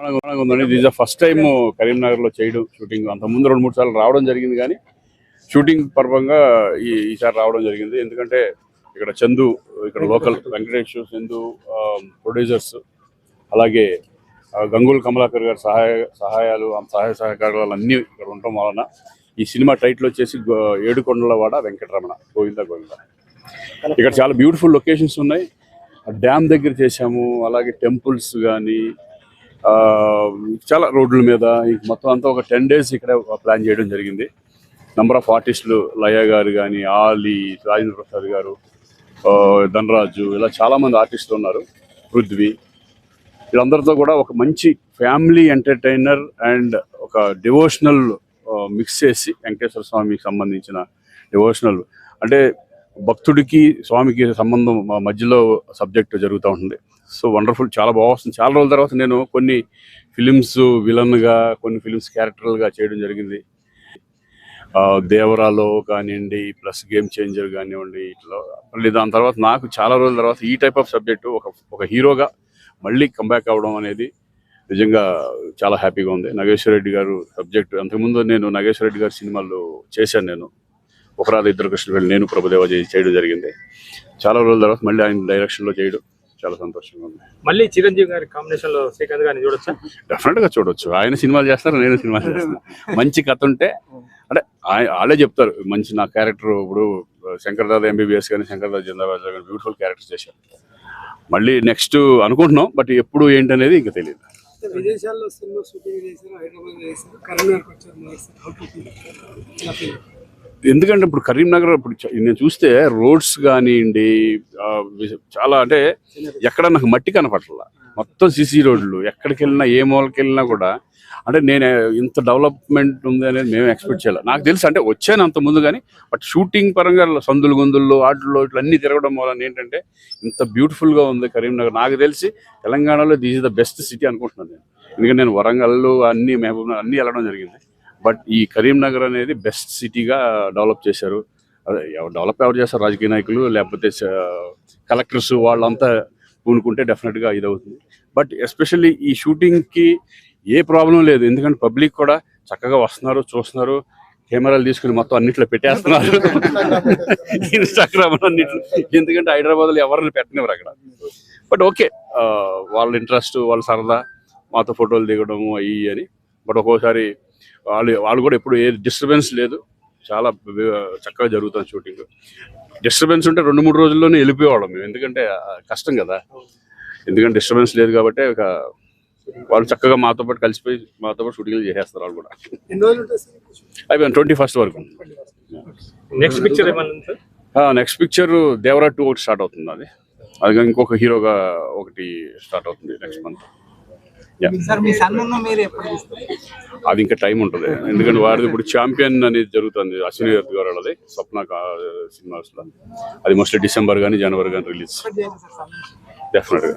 ఉందండి. ఇది first time కరీంనగర్లో చేయడం షూటింగ్. అంతకుముందు 2-3 సార్లు రావడం జరిగింది, కానీ షూటింగ్ పర్వంగా ఈసారి రావడం జరిగింది. ఎందుకంటే ఇక్కడ చందు, ఇక్కడ లోకల్ వెంకటేష్, చందు ప్రొడ్యూసర్స్, అలాగే గంగూల్ కమలాకర్ గారి సహాయ సహకారాలు అన్నీ ఇక్కడ ఉండటం వలన ఈ సినిమా టైటిల్ వచ్చేసి ఏడుకొండలవాడ వెంకటరమణ గోవింద గోవింద. ఇక్కడ చాలా బ్యూటిఫుల్ లొకేషన్స్ ఉన్నాయి. డ్యామ్ దగ్గర చేసాము, అలాగే టెంపుల్స్ కానీ చాలా రోడ్ల మీద మొత్తం అంతా ఒక 10 days ఇక్కడ ప్లాన్ చేయడం జరిగింది. నెంబర్ ఆఫ్ ఆర్టిస్టులు, లయ గారు కానీ, ఆలీ, రాజేంద్ర ప్రసాద్ గారు, ధనరాజు, ఇలా చాలామంది ఆర్టిస్టులు ఉన్నారు, పృథ్వీ, వీళ్ళందరితో కూడా ఒక మంచి ఫ్యామిలీ ఎంటర్టైనర్ అండ్ ఒక డివోషనల్ మిక్స్ చేసి వెంకటేశ్వర స్వామికి సంబంధించిన డివోషనల్ అంటే భక్తుడికి స్వామికి సంబంధం మధ్యలో సబ్జెక్ట్ జరుగుతూ ఉంటుంది. సో వండర్ఫుల్, చాలా బాగా వస్తుంది. చాలా రోజుల తర్వాత నేను కొన్ని ఫిలిమ్స్ విలన్గా, కొన్ని ఫిలిమ్స్ క్యారెక్టర్లుగా చేయడం జరిగింది. దేవరాలో కానివ్వండి, ప్లస్ గేమ్ చేంజర్ కానివ్వండి, ఇట్లా మళ్ళీ దాని తర్వాత నాకు చాలా రోజుల తర్వాత ఈ టైప్ ఆఫ్ సబ్జెక్టు ఒక హీరోగా మళ్ళీ కంబ్యాక్ అవ్వడం అనేది నిజంగా చాలా హ్యాపీగా ఉంది. నాగేశ్వర రెడ్డి గారు సబ్జెక్టు, అంతకుముందు నేను నాగేశ్వర రెడ్డి గారి సినిమాలు చేశాను. నేను ఒకరాధ ఇద్దరు కృష్ణుడు, నేను ప్రభుదేవ చేయడం జరిగింది. చాలా రోజుల తర్వాత మళ్ళీ ఆయన డైరెక్షన్లో చేయడం చాలా సంతోషంగా ఉంది. మళ్ళీ చిరంజీవి గారి కాంబినేషన్లో శ్రీకాంత్ గారిని చూడొచ్చా? డెఫినెట్గా చూడొచ్చు. ఆయన సినిమాలు చేస్తారు, నేను సినిమాలు చేస్తాను. మంచి కథ ఉంటే అంటే వాళ్ళే చెప్తారు. మంచి నా క్యారెక్టర్ ఇప్పుడు శంకర్దాద ఎంబీబీఎస్ కానీ, శంకర్దాద జిందాబాద్ కానీ బ్యూటిఫుల్ క్యారెక్టర్స్ చేశారు. మళ్ళీ నెక్స్ట్ అనుకుంటున్నాం, బట్ ఎప్పుడు ఏంటనేది ఇంకా తెలియదు. విదేశాల్లో సినిమా షూటింగ్ చేశారు, హైదరాబాద్ చేశారు, కరీంనగర్కి వచ్చారు. ఎందుకంటే ఇప్పుడు కరీంనగర్ ఇప్పుడు నేను చూస్తే రోడ్స్ కానివ్వండి, చాలా అంటే ఎక్కడ నాకు మట్టి కనపట్ల, మొత్తం సిసి రోడ్లు, ఎక్కడికి వెళ్ళినా ఏ మూలకి వెళ్ళినా కూడా అంటే నేను ఇంత డెవలప్మెంట్ ఉంది అనేది మేము ఎక్స్పెక్ట్ చేయాలి. నాకు తెలుసు, అంటే వచ్చాను అంత ముందు, కానీ బట్ షూటింగ్ పరంగా సందులు గొందుల్లో ఆటల్లో ఇట్లా అన్నీ తిరగడం వలన ఏంటంటే ఇంత బ్యూటిఫుల్గా ఉంది కరీంనగర్. నాకు తెలిసి తెలంగాణలో this is the best city అనుకుంటున్నాను నేను. ఎందుకంటే నేను వరంగల్ అన్నీ మహబూబ్ అన్నీ వెళ్ళడం జరిగింది. బట్ ఈ కరీంనగర్ అనేది బెస్ట్ సిటీగా డెవలప్ చేశారు. అదే డెవలప్ ఎవరు చేస్తారు? రాజకీయ నాయకులు, లేకపోతే కలెక్టర్స్, వాళ్ళంతా పూనుకుంటే డెఫినెట్గా ఇది అవుతుంది. బట్ ఎస్పెషల్లీ ఈ షూటింగ్కి ఏ ప్రాబ్లం లేదు, ఎందుకంటే పబ్లిక్ కూడా చక్కగా వస్తున్నారు, చూస్తున్నారు, కెమెరాలు తీసుకుని మొత్తం అన్నిట్లో పెట్టేస్తున్నారు ఇన్స్టాగ్రామ్ అన్నిట్లో. ఎందుకంటే హైదరాబాద్లో ఎవరిని పెట్టనివ్వరు అక్కడ. బట్ ఓకే, వాళ్ళ ఇంట్రెస్ట్, వాళ్ళ సరదా, మాతో ఫోటోలు దిగడం అయ్యి అని. బట్ ఒక్కోసారి వాళ్ళు కూడా ఎప్పుడు ఏ డిస్టర్బెన్స్ లేదు, చాలా చక్కగా జరుగుతుంది షూటింగ్. డిస్టర్బెన్స్ ఉంటే 2-3 రోజుల్లోనే వెళ్ళిపోయేవాళ్ళం మేము, ఎందుకంటే కష్టం కదా. ఎందుకంటే డిస్టర్బెన్స్ లేదు కాబట్టి వాళ్ళు చక్కగా మాతో పాటు కలిసిపోయి మాతో పాటు షూటింగ్లు చేసేస్తారు. వాళ్ళు కూడా అయిపోయింది 21st వరకు. నెక్స్ట్ పిక్చర్ దేవరా 2 ఒకటి స్టార్ట్ అవుతుంది. అది ఇంకొక హీరోగా ఒకటి స్టార్ట్ అవుతుంది నెక్స్ట్ మంత్. అది ఇంకా టైం ఉంటుంది, ఎందుకంటే వారిది ఇప్పుడు ఛాంపియన్ అనేది జరుగుతుంది. అశ్విని గారు వాళ్ళది స్వప్న సినిమాస్లో. అది మోస్ట్లీ డిసెంబర్ కానీ జనవరి కానీ రిలీజ్ డెఫినెట్గా.